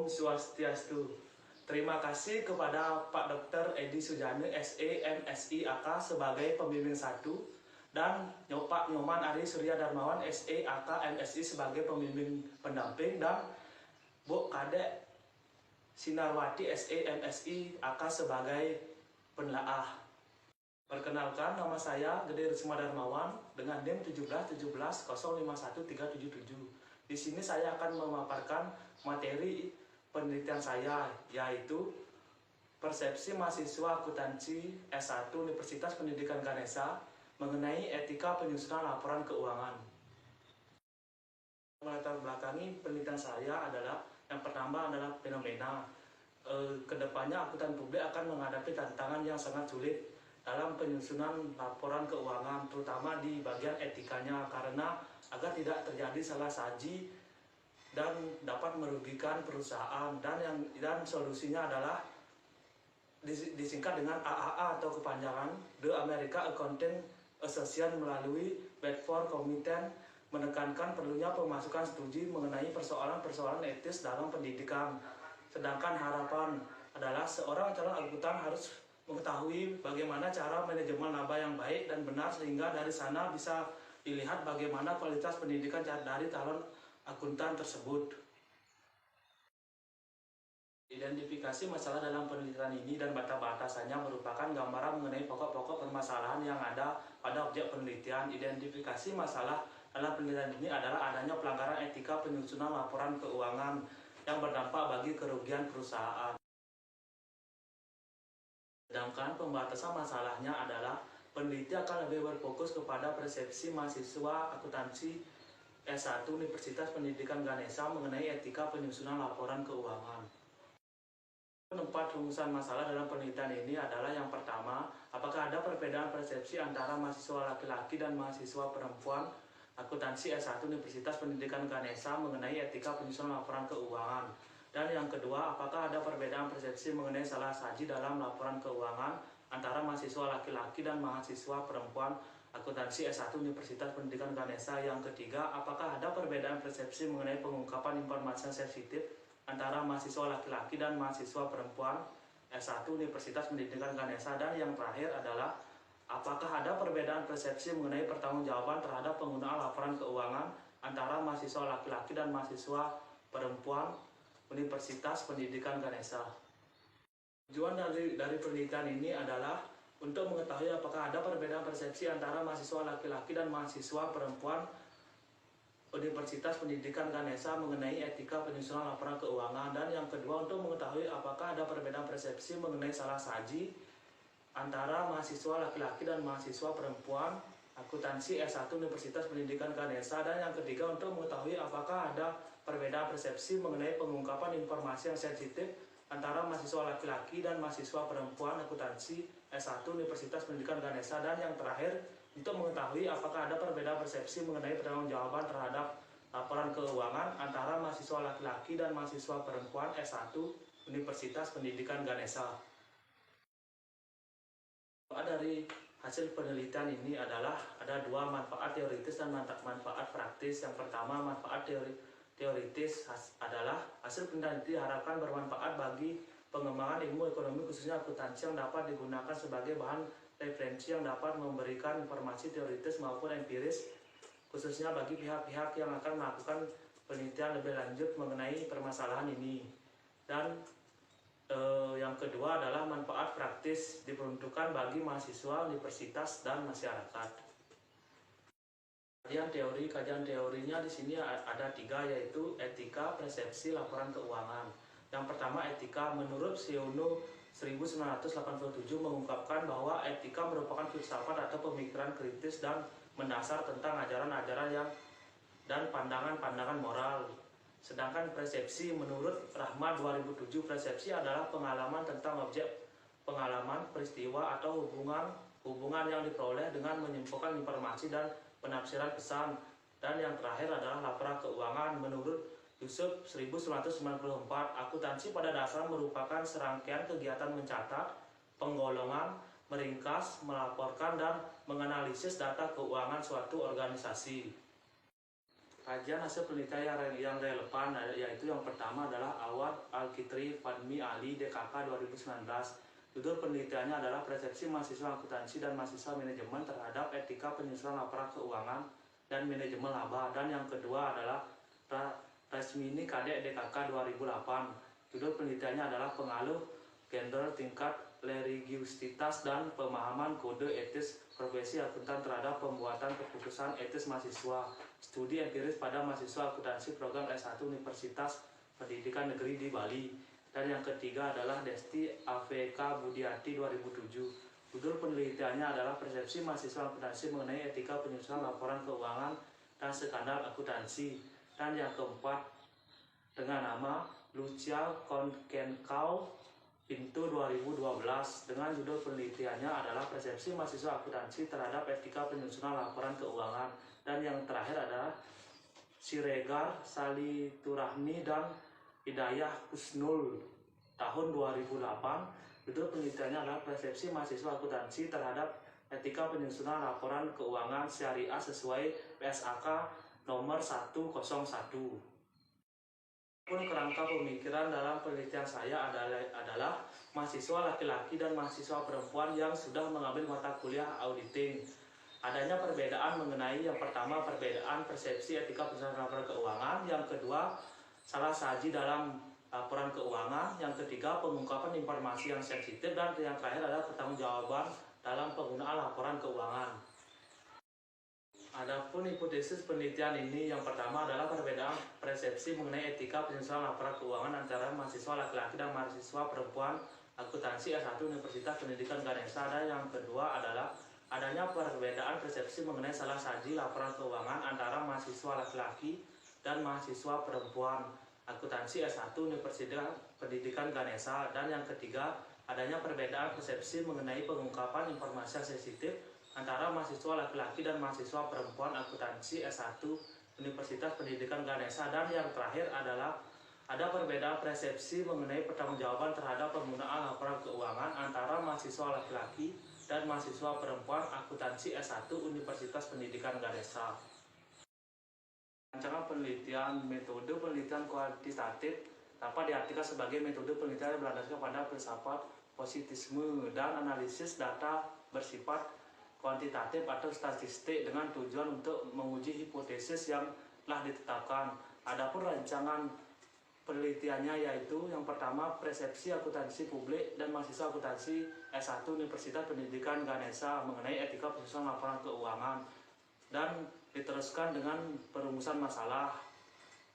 Swastiastu. Terima kasih kepada Pak Dr. Edi Sujane, SE, MSI, AK sebagai pembimbing 1 dan Pak Nyoman Ari Surya Darmawan, SE, AK, MSI sebagai pembimbing pendamping dan Bu Kadek Sinarwati, SE, MSI, AK sebagai penelaah. Perkenalkan, nama saya Gede Risma Darmawan dengan NIM 17170513777. Di sini saya akan memaparkan materi penelitian saya, yaitu persepsi mahasiswa akuntansi S1 Universitas Pendidikan Ganesha mengenai etika penyusunan laporan keuangan. Melatar belakangi penelitian saya adalah yang pertama adalah fenomena. Kedepannya akuntan publik akan menghadapi tantangan yang sangat sulit dalam penyusunan laporan keuangan, terutama di bagian etikanya, karena agar tidak terjadi salah saji dan dapat merugikan perusahaan, dan solusinya adalah disingkat dengan AAA atau kepanjangan The American Accounting Association melalui Bedford Committee menekankan perlunya pemasukan studi mengenai persoalan-persoalan etis dalam pendidikan. Sedangkan harapan adalah seorang calon akuntan harus mengetahui bagaimana cara manajemen laba yang baik dan benar, sehingga dari sana bisa dilihat bagaimana kualitas pendidikan dari calon akuntan tersebut. Identifikasi masalah dalam penelitian ini dan batasannya merupakan gambaran mengenai pokok-pokok permasalahan yang ada pada objek penelitian. Identifikasi masalah dalam penelitian ini adalah adanya pelanggaran etika penyusunan laporan keuangan yang berdampak bagi kerugian perusahaan. Sedangkan pembatasan masalahnya adalah peneliti akan lebih berfokus kepada persepsi mahasiswa akuntansi S1 Universitas Pendidikan Ganesha mengenai etika penyusunan laporan keuangan. 4 rumusan masalah dalam penelitian ini adalah yang pertama, apakah ada perbedaan persepsi antara mahasiswa laki-laki dan mahasiswa perempuan akuntansi S1 Universitas Pendidikan Ganesha mengenai etika penyusunan laporan keuangan. Dan yang kedua, apakah ada perbedaan persepsi mengenai salah saji dalam laporan keuangan antara mahasiswa laki-laki dan mahasiswa perempuan akuntansi S1 Universitas Pendidikan Ganesha. Yang ketiga, apakah ada perbedaan persepsi mengenai pengungkapan informasi sensitif antara mahasiswa laki-laki dan mahasiswa perempuan S1 Universitas Pendidikan Ganesha. Dan yang terakhir adalah apakah ada perbedaan persepsi mengenai pertanggungjawaban terhadap penggunaan laporan keuangan antara mahasiswa laki-laki dan mahasiswa perempuan Universitas Pendidikan Ganesha. Tujuan dari penelitian ini adalah untuk mengetahui apakah ada perbedaan persepsi antara mahasiswa laki-laki dan mahasiswa perempuan Universitas Pendidikan Ganesha mengenai etika penyusunan laporan keuangan. Dan yang kedua, untuk mengetahui apakah ada perbedaan persepsi mengenai salah saji antara mahasiswa laki-laki dan mahasiswa perempuan akuntansi S1 Universitas Pendidikan Ganesha. Dan yang ketiga, untuk mengetahui apakah ada perbedaan persepsi mengenai pengungkapan informasi yang sensitif antara mahasiswa laki-laki dan mahasiswa perempuan akuntansi S1 Universitas Pendidikan Ganesha. Dan yang terakhir, untuk mengetahui apakah ada perbedaan persepsi mengenai pertanggungjawaban terhadap laporan keuangan antara mahasiswa laki-laki dan mahasiswa perempuan S1 Universitas Pendidikan Ganesha. Dari hasil penelitian ini adalah ada dua manfaat teoritis dan manfaat praktis. Yang pertama, manfaat teoritis adalah hasil penelitian diharapkan bermanfaat bagi pengembangan ilmu ekonomi khususnya akuntansi yang dapat digunakan sebagai bahan referensi yang dapat memberikan informasi teoritis maupun empiris khususnya bagi pihak-pihak yang akan melakukan penelitian lebih lanjut mengenai permasalahan ini. Dan yang kedua adalah manfaat praktis diperuntukkan bagi mahasiswa, universitas, dan masyarakat. Kajian teorinya di sini ada 3, yaitu etika persepsi laporan keuangan. Yang pertama, etika. Menurut Siono 1987 mengungkapkan bahwa etika merupakan filsafat atau pemikiran kritis dan mendasar tentang ajaran-ajaran dan pandangan-pandangan moral. Sedangkan persepsi menurut Rahmat 2007, persepsi adalah pengalaman tentang objek pengalaman, peristiwa, atau hubungan yang diperoleh dengan menyimpulkan informasi dan penafsiran pesan. Dan yang terakhir adalah laporan keuangan. Menurut Yusuf 1994, akuntansi pada dasar merupakan serangkaian kegiatan mencatat, penggolongan, meringkas, melaporkan, dan menganalisis data keuangan suatu organisasi. Kajian hasil penelitian yang relevan yaitu yang pertama adalah Awad Al-Kitri Fadmi Ali DKK 2019. Judul penelitiannya adalah persepsi mahasiswa akuntansi dan mahasiswa manajemen terhadap etika penyusunan laporan keuangan dan manajemen laba. Dan yang kedua adalah Rasmini Kadek DKK 2008. Judul penelitiannya adalah pengaruh gender, tingkat religiusitas dan pemahaman kode etis profesi akuntan terhadap pembuatan keputusan etis mahasiswa. Studi empiris pada mahasiswa akuntansi program S1 Universitas Pendidikan Negeri di Bali. Dan yang ketiga adalah Desti AVK Budiati 2007. Judul penelitiannya adalah persepsi mahasiswa akuntansi mengenai etika penyusunan laporan keuangan dan skandal akuntansi. Dan yang keempat dengan nama Lucia Konkenkau Pintu 2012 dengan judul penelitiannya adalah persepsi mahasiswa akuntansi terhadap etika penyusunan laporan keuangan. Dan yang terakhir adalah Siregar Saliturahmi dan Hidayah Husnul tahun 2008. Judul penelitiannya adalah persepsi mahasiswa akuntansi terhadap etika penyusunan laporan keuangan syariah sesuai PSAK nomor 101. Pun kerangka pemikiran dalam penelitian saya adalah mahasiswa laki-laki dan mahasiswa perempuan yang sudah mengambil mata kuliah auditing. Adanya perbedaan mengenai yang pertama perbedaan persepsi etika penyusunan laporan keuangan, yang kedua salah saji dalam laporan keuangan, yang ketiga pengungkapan informasi yang sensitif, dan yang terakhir adalah pertanggungjawaban dalam penggunaan laporan keuangan. Adapun hipotesis penelitian ini yang pertama adalah perbedaan persepsi mengenai etika penyusunan laporan keuangan antara mahasiswa laki-laki dan mahasiswa perempuan akuntansi S1 Universitas Pendidikan Ganesha. Dan yang kedua adalah adanya perbedaan persepsi mengenai salah saji laporan keuangan antara mahasiswa laki-laki dan mahasiswa perempuan akuntansi S1 Universitas Pendidikan Ganesha. Dan yang ketiga adanya perbedaan persepsi mengenai pengungkapan informasi yang sensitif antara mahasiswa laki-laki dan mahasiswa perempuan akuntansi S1 Universitas Pendidikan Ganesha. Dan yang terakhir adalah ada perbedaan persepsi mengenai pertanggungjawaban terhadap penggunaan laporan keuangan antara mahasiswa laki-laki dan mahasiswa perempuan akuntansi S1 Universitas Pendidikan Ganesha. Rancangan penelitian metode penelitian kuantitatif dapat diartikan sebagai metode penelitian yang berlandaskan pada filsafat positisme dan analisis data bersifat kuantitatif atau statistik dengan tujuan untuk menguji hipotesis yang telah ditetapkan. Adapun rancangan penelitiannya yaitu yang pertama persepsi akuntansi publik dan mahasiswa akuntansi S1 Universitas Pendidikan Ganesha mengenai etika penyusunan laporan keuangan, dan diteruskan dengan perumusan masalah.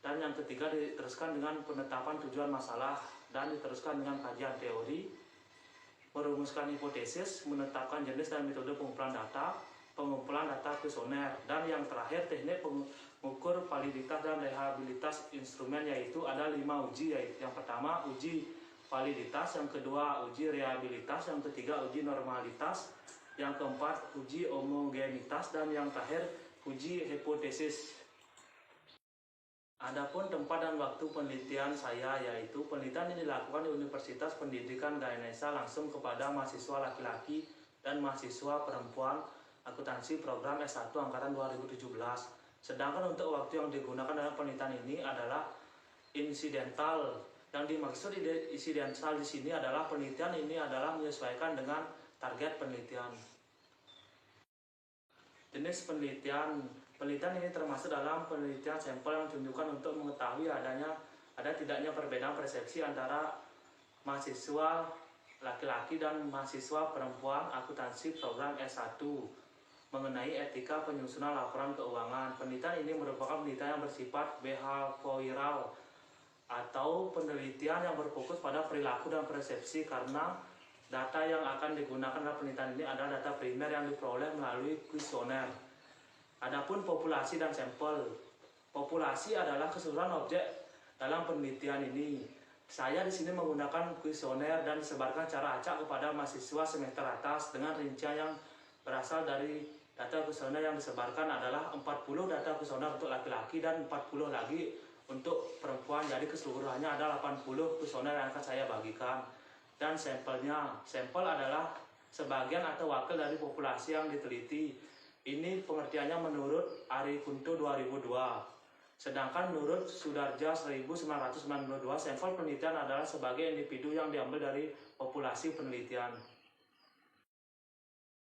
Dan yang ketiga diteruskan dengan penetapan tujuan masalah, dan diteruskan dengan kajian teori, merumuskan hipotesis, menetapkan jenis dan metode pengumpulan data kuesioner, dan yang terakhir teknik pengukur validitas dan reliabilitas instrumen, yaitu ada 5 uji, yaitu yang pertama uji validitas, yang kedua uji reliabilitas, yang ketiga uji normalitas, yang keempat uji homogenitas, dan yang terakhir uji hipotesis. Adapun tempat dan waktu penelitian saya yaitu penelitian ini dilakukan di Universitas Pendidikan Ganesha langsung kepada mahasiswa laki-laki dan mahasiswa perempuan akuntansi program S1 angkatan 2017. Sedangkan untuk waktu yang digunakan dalam penelitian ini adalah insidental. Yang dimaksud insidental di sini adalah penelitian ini adalah menyesuaikan dengan target penelitian. Jenis penelitian ini termasuk dalam penelitian sampel yang ditunjukkan untuk mengetahui ada tidaknya perbedaan persepsi antara mahasiswa laki-laki dan mahasiswa perempuan akuntansi program S1 mengenai etika penyusunan laporan keuangan. Penelitian ini merupakan penelitian yang bersifat behavioral atau penelitian yang berfokus pada perilaku dan persepsi, karena data yang akan digunakan dalam penelitian ini adalah data primer yang diperoleh melalui kuesioner. Adapun populasi dan sampel. Populasi adalah keseluruhan objek dalam penelitian ini. Saya di sini menggunakan kuesioner dan disebarkan secara acak kepada mahasiswa semester atas dengan rincian yang berasal dari data kuesioner yang disebarkan adalah 40 data kuesioner untuk laki-laki dan 40 lagi untuk perempuan. Jadi keseluruhannya ada 80 kuesioner yang akan saya bagikan. Dan sampelnya, sampel adalah sebagian atau wakil dari populasi yang diteliti. Ini pengertiannya menurut Ari Kunto 2002. Sedangkan menurut Sudarja 1992, sampel penelitian adalah sebagai individu yang diambil dari populasi penelitian.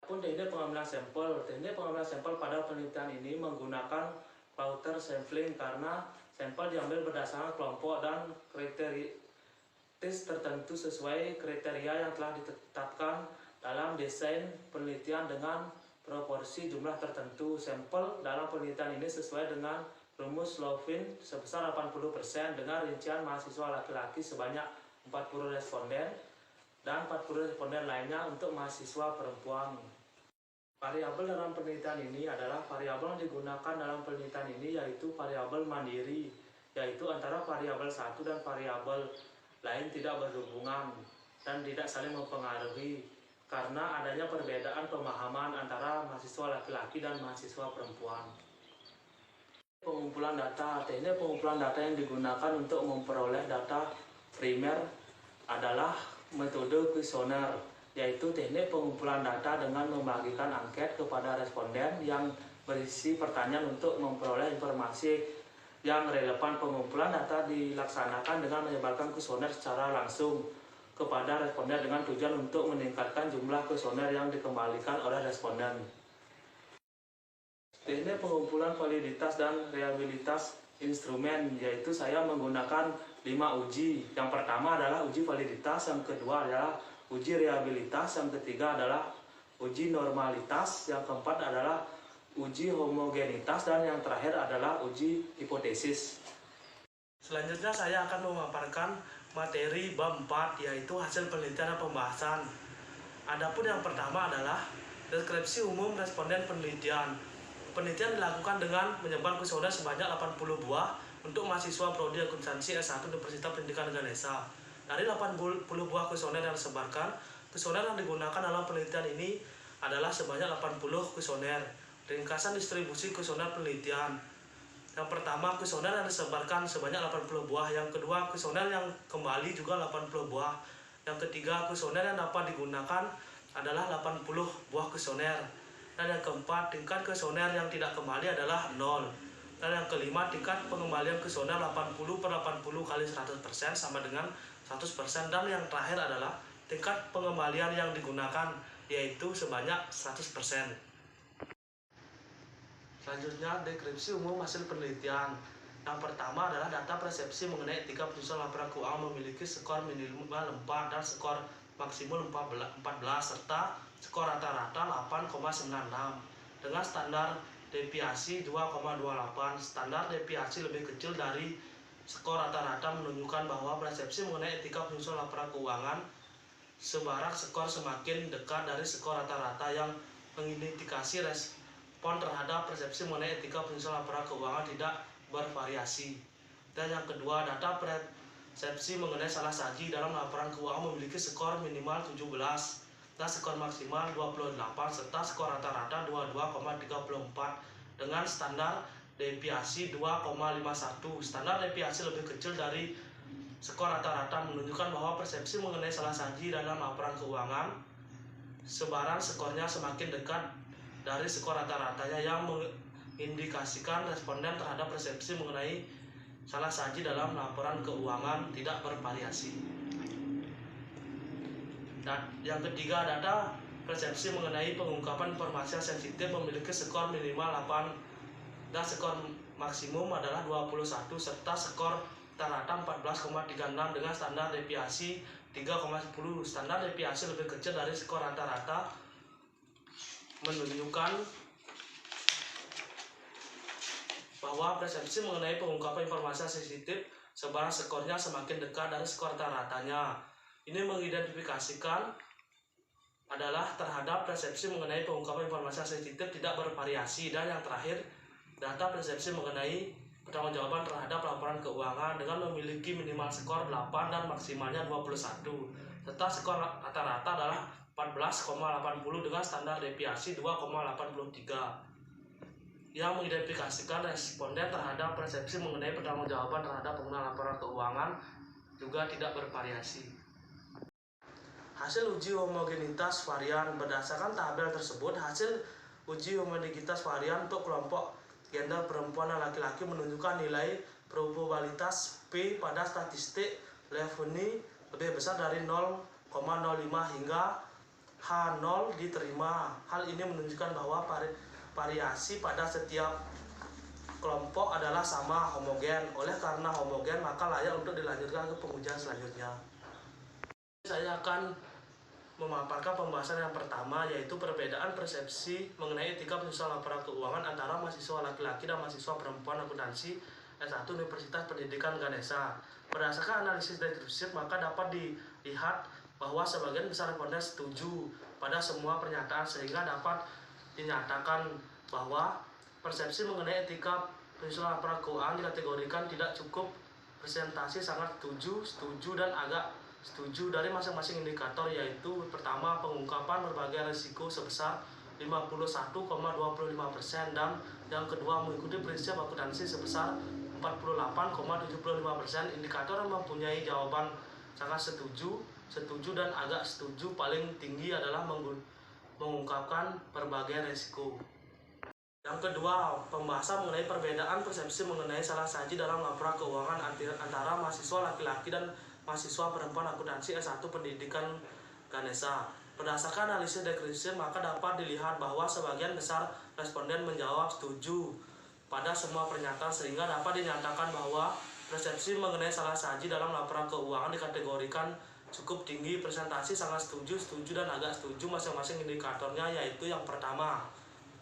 Pun teknik pengambilan sampel pada penelitian ini menggunakan Pauter sampling karena sampel diambil berdasarkan kelompok dan kriteria tertentu sesuai kriteria yang telah ditetapkan dalam desain penelitian dengan proporsi jumlah tertentu. Sampel dalam penelitian ini sesuai dengan rumus Lovin sebesar 80% dengan rincian mahasiswa laki-laki sebanyak 40 responden dan 40 responden lainnya untuk mahasiswa perempuan. Variabel dalam penelitian ini adalah variabel yang digunakan dalam penelitian ini yaitu variabel mandiri, yaitu antara variabel satu dan variabel lain tidak berhubungan dan tidak saling mempengaruhi karena adanya perbedaan pemahaman antara mahasiswa laki-laki dan mahasiswa perempuan. Pengumpulan data. Teknik pengumpulan data yang digunakan untuk memperoleh data primer adalah metode kuesioner, yaitu teknik pengumpulan data dengan membagikan angket kepada responden yang berisi pertanyaan untuk memperoleh informasi yang relevan. Pengumpulan data dilaksanakan dengan menyebarkan kuesioner secara langsung kepada responden dengan tujuan untuk meningkatkan jumlah kuesioner yang dikembalikan oleh responden. Teknik pengumpulan validitas dan reliabilitas instrumen, yaitu saya menggunakan 5 uji. Yang pertama adalah uji validitas, yang kedua adalah uji reliabilitas, yang ketiga adalah uji normalitas, yang keempat adalah uji homogenitas, dan yang terakhir adalah uji hipotesis. Selanjutnya saya akan memaparkan materi bab 4, yaitu hasil penelitian dan pembahasan. Adapun yang pertama adalah deskripsi umum responden penelitian. Penelitian dilakukan dengan menyebar kuesioner sebanyak 80 buah untuk mahasiswa prodi akuntansi S1 Universitas Pendidikan Ganesha. Dari 80 buah kuesioner yang disebarkan, kuesioner yang digunakan dalam penelitian ini adalah sebanyak 80 kuesioner. Ringkasan distribusi kuesioner penelitian. Yang pertama, kuesioner yang disebarkan sebanyak 80 buah. Yang kedua, kuesioner yang kembali juga 80 buah. Yang ketiga, kuesioner yang dapat digunakan adalah 80 buah kuesioner. Dan yang keempat, tingkat kuesioner yang tidak kembali adalah 0. Dan yang kelima, tingkat pengembalian kuesioner 80/80 kali 100% sama dengan 100%. Dan yang terakhir adalah tingkat pengembalian yang digunakan, yaitu sebanyak 100%. Selanjutnya, deskripsi umum hasil penelitian. Yang pertama adalah data persepsi mengenai etika penyusunan laporan keuangan memiliki skor minimal 4 dan skor maksimum 14 serta skor rata-rata 8,96 dengan standar deviasi 2,28. Standar deviasi lebih kecil dari skor rata-rata menunjukkan bahwa persepsi mengenai etika penyusunan laporan keuangan sebarang skor semakin dekat dari skor rata-rata yang mengindikasi respon terhadap persepsi mengenai etika penyusunan laporan keuangan tidak bervariasi. Dan yang kedua, data persepsi mengenai salah saji dalam laporan keuangan memiliki skor minimal 17 dan skor maksimal 28 serta skor rata-rata 22,34 dengan standar deviasi 2,51. Standar deviasi lebih kecil dari skor rata-rata menunjukkan bahwa persepsi mengenai salah saji dalam laporan keuangan sebarang skornya semakin dekat dari skor rata-ratanya yang mengindikasikan responden terhadap persepsi mengenai salah saji dalam laporan keuangan tidak bervariasi. Dan yang ketiga, data persepsi mengenai pengungkapan informasi yang sensitif memiliki skor minimal 8 dan skor maksimum adalah 21 serta skor rata-rata 14,36 dengan standar deviasi 3,10. Standar deviasi lebih kecil dari skor rata-rata menunjukkan bahwa persepsi mengenai pengungkapan informasi yang sensitif sebarang skornya semakin dekat dari skor rata-ratanya. Ini mengidentifikasikan adalah terhadap persepsi mengenai pengungkapan informasi yang sensitif tidak bervariasi. Dan yang terakhir, data persepsi mengenai pertanggungjawaban terhadap laporan keuangan dengan memiliki minimal skor 8 dan maksimalnya 21 serta skor rata-rata adalah 14,80 dengan standar deviasi 2,83 yang mengidentifikasikan responden terhadap persepsi mengenai pertanggungjawaban terhadap penggunaan laporan keuangan juga tidak bervariasi. Hasil uji homogenitas varian. Berdasarkan tabel tersebut, hasil uji homogenitas varian untuk kelompok G gender perempuan dan laki-laki menunjukkan nilai probabilitas P pada statistik Levene lebih besar dari 0,05 hingga H0 diterima. Hal ini menunjukkan bahwa variasi pada setiap kelompok adalah sama homogen. Oleh karena homogen, maka layak untuk dilanjutkan ke pengujian selanjutnya. Saya akan memaparkan pembahasan yang pertama, yaitu perbedaan persepsi mengenai etika penyusunan laporan keuangan antara mahasiswa laki-laki dan mahasiswa perempuan akuntansi S1 Universitas Pendidikan Ganesha. Berdasarkan analisis deskripsi, maka dapat dilihat bahwa sebagian besar responden setuju pada semua pernyataan, sehingga dapat dinyatakan bahwa persepsi mengenai etika penyusunan laporan keuangan dikategorikan tidak cukup. Presentasi sangat setuju, dan agak setuju dari masing-masing indikator, yaitu pertama, pengungkapan berbagai risiko sebesar 51,25%, dan yang kedua, mengikuti prinsip akuntansi sebesar 48,75%. Indikator yang mempunyai jawaban sangat setuju, dan agak setuju paling tinggi adalah mengungkapkan berbagai risiko. Yang kedua, pembahasan mengenai perbedaan persepsi mengenai salah saji dalam laporan keuangan antara mahasiswa laki-laki dan mahasiswa perempuan akuntansi S1 Pendidikan Ganesha. Berdasarkan analisis deskripsi, maka dapat dilihat bahwa sebagian besar responden menjawab setuju pada semua pernyataan, sehingga dapat dinyatakan bahwa persepsi mengenai salah saji dalam laporan keuangan dikategorikan cukup tinggi. Presentasi sangat setuju, dan agak setuju masing-masing indikatornya, yaitu yang pertama,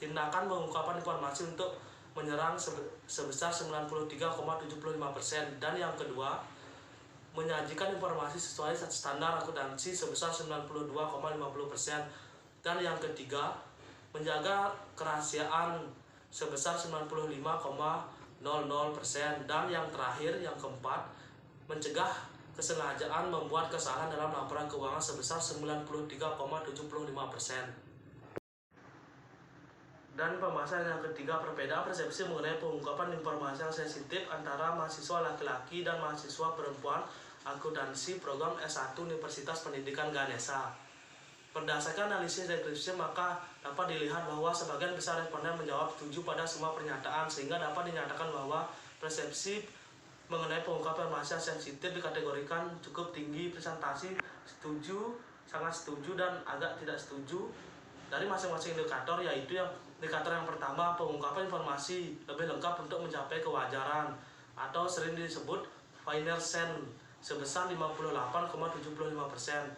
tindakan pengungkapan informasi untuk menyerang sebesar 93,75%, dan yang kedua, menyajikan informasi sesuai standar akuntansi sebesar 92,50%, dan yang ketiga, menjaga kerahasiaan sebesar 95,00%, dan yang terakhir, yang keempat, mencegah kesengajaan membuat kesalahan dalam laporan keuangan sebesar 93,75%. Dan pembahasan yang ketiga, perbedaan persepsi mengenai pengungkapan informasi yang sensitif antara mahasiswa laki-laki dan mahasiswa perempuan akuntansi program S1 Universitas Pendidikan Ganesha. Berdasarkan analisis deskripsi, maka dapat dilihat bahwa sebagian besar responden menjawab setuju pada semua pernyataan, sehingga dapat dinyatakan bahwa persepsi mengenai pengungkapan informasi yang sensitif dikategorikan cukup tinggi. Presentasi setuju, sangat setuju, dan agak tidak setuju dari masing-masing indikator, yaitu indikator yang pertama, pengungkapan informasi lebih lengkap untuk mencapai kewajaran atau sering disebut finer sense sebesar 58,75%.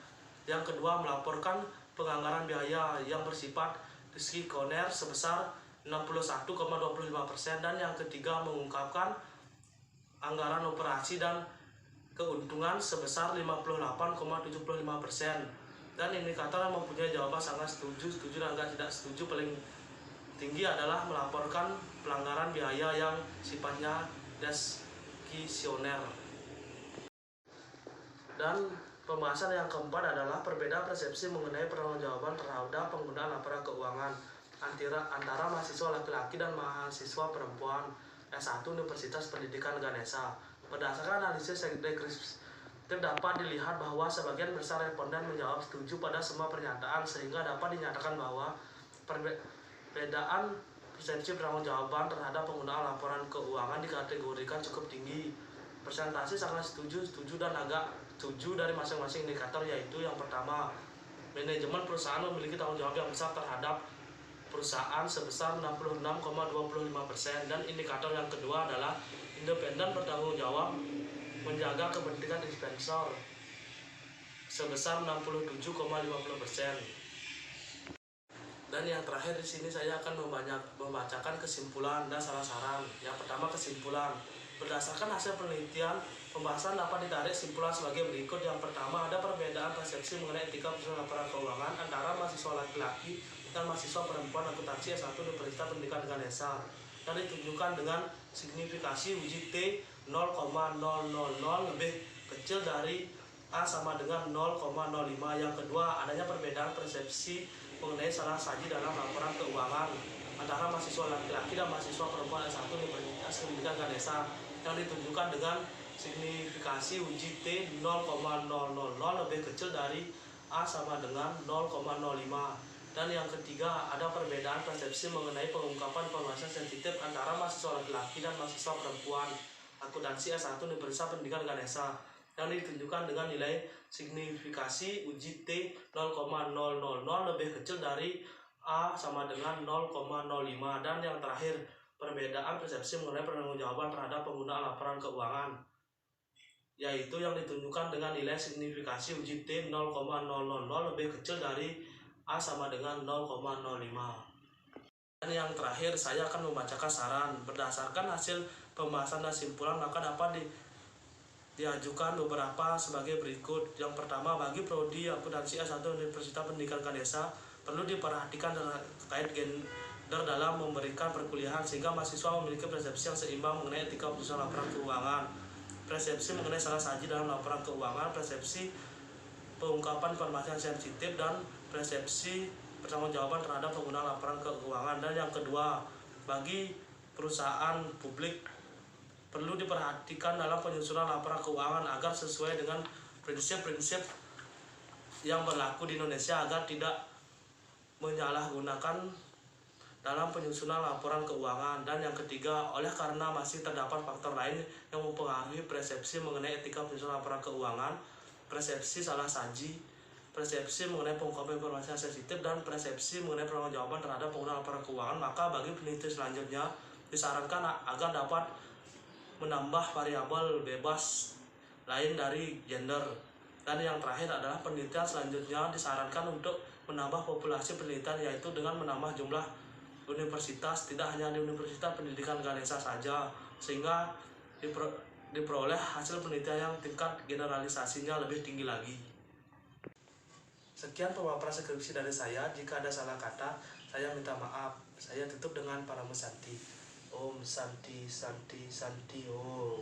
Yang kedua, melaporkan penganggaran biaya yang bersifat diskresioner sebesar 61,25%, dan yang ketiga, mengungkapkan anggaran operasi dan keuntungan sebesar 58,75%. Dan indikator yang mempunyai jawaban sangat setuju, dan agak tidak setuju paling tinggi adalah melaporkan pelanggaran biaya yang sifatnya diskresioner. Dan pembahasan yang keempat adalah perbedaan persepsi mengenai pertanggungjawaban terhadap penggunaan laporan keuangan antara mahasiswa laki-laki dan mahasiswa perempuan S1 Universitas Pendidikan Ganesha. Berdasarkan analisis deskripsi, dapat dilihat bahwa sebagian besar responden menjawab setuju pada semua pernyataan, sehingga dapat dinyatakan bahwa perbedaan persepsi pertanggungjawaban terhadap penggunaan laporan keuangan dikategorikan cukup tinggi. Presentasi sangat setuju, dan agak setuju dari masing-masing indikator, yaitu yang pertama, manajemen perusahaan memiliki tanggung jawab yang besar terhadap perusahaan sebesar 66,25%, dan indikator yang kedua adalah independen bertanggung jawab menjaga kepentingan investor sebesar 67,50%. Dan yang terakhir di sini saya akan membacakan kesimpulan dan saran-saran. Yang pertama, kesimpulan. Berdasarkan hasil penelitian, pembahasan dapat ditarik kesimpulan sebagai berikut. Yang pertama, ada perbedaan persepsi mengenai etika penyusunan laporan keuangan antara mahasiswa laki-laki dan mahasiswa perempuan akuntansi S1 Universitas Pendidikan Ganesha, yang ditunjukkan dengan signifikasi uji T 0,000 lebih kecil dari A sama dengan 0,05. Yang kedua, adanya perbedaan persepsi mengenai salah saji dalam laporan keuangan antara mahasiswa laki-laki dan mahasiswa perempuan S1 Universitas Pendidikan Ganesha, yang ditunjukkan dengan signifikasi uji T 0,000 lebih kecil dari A sama dengan 0,05. Dan yang ketiga, ada perbedaan persepsi mengenai pengungkapan informasi sensitif antara mahasiswa laki-laki dan mahasiswa perempuan akuntansi S1 Universitas Pendidikan Ganesha yang ditunjukkan dengan nilai signifikasi uji T 0,000 lebih kecil dari A sama dengan 0,05. Dan yang terakhir, perbedaan persepsi mengenai pertanggungjawaban terhadap penggunaan laporan keuangan, yaitu yang ditunjukkan dengan nilai signifikasi uji T 0,000 lebih kecil dari A sama dengan 0,05. Dan yang terakhir, saya akan membacakan saran. Berdasarkan hasil pembahasan dan simpulan, maka dapat diajukan beberapa sebagai berikut. Yang pertama, bagi prodi akuntansi S1 Universitas Pendidikan Ganesha perlu diperhatikan terkait gender dalam memberikan perkuliahan sehingga mahasiswa memiliki persepsi yang seimbang mengenai etika penyusunan laporan keuangan, persepsi mengenai salah saji dalam laporan keuangan, persepsi pengungkapan informasi yang sensitif, dan persepsi pertanggungjawaban terhadap penggunaan laporan keuangan. Dan yang kedua, bagi perusahaan publik perlu diperhatikan dalam penyusunan laporan keuangan agar sesuai dengan prinsip-prinsip yang berlaku di Indonesia agar tidak menyalahgunakan dalam penyusunan laporan keuangan. Dan yang ketiga, oleh karena masih terdapat faktor lain yang mempengaruhi persepsi mengenai etika penyusunan laporan keuangan, persepsi salah saji, persepsi mengenai pengungkapan informasi yang sensitif, dan persepsi mengenai pertanggungjawaban terhadap penggunaan laporan keuangan, maka bagi peneliti selanjutnya disarankan agar dapat menambah variabel bebas lain dari gender. Dan yang terakhir adalah penelitian selanjutnya disarankan untuk menambah populasi penelitian, yaitu dengan menambah jumlah universitas, tidak hanya di Universitas Pendidikan Ganesha saja, sehingga diperoleh hasil penelitian yang tingkat generalisasinya lebih tinggi lagi. Sekian pemaparan skripsi dari saya. Jika ada salah kata, saya minta maaf. Saya tutup dengan Paramo Santi. Om Santi Santi Santi Om.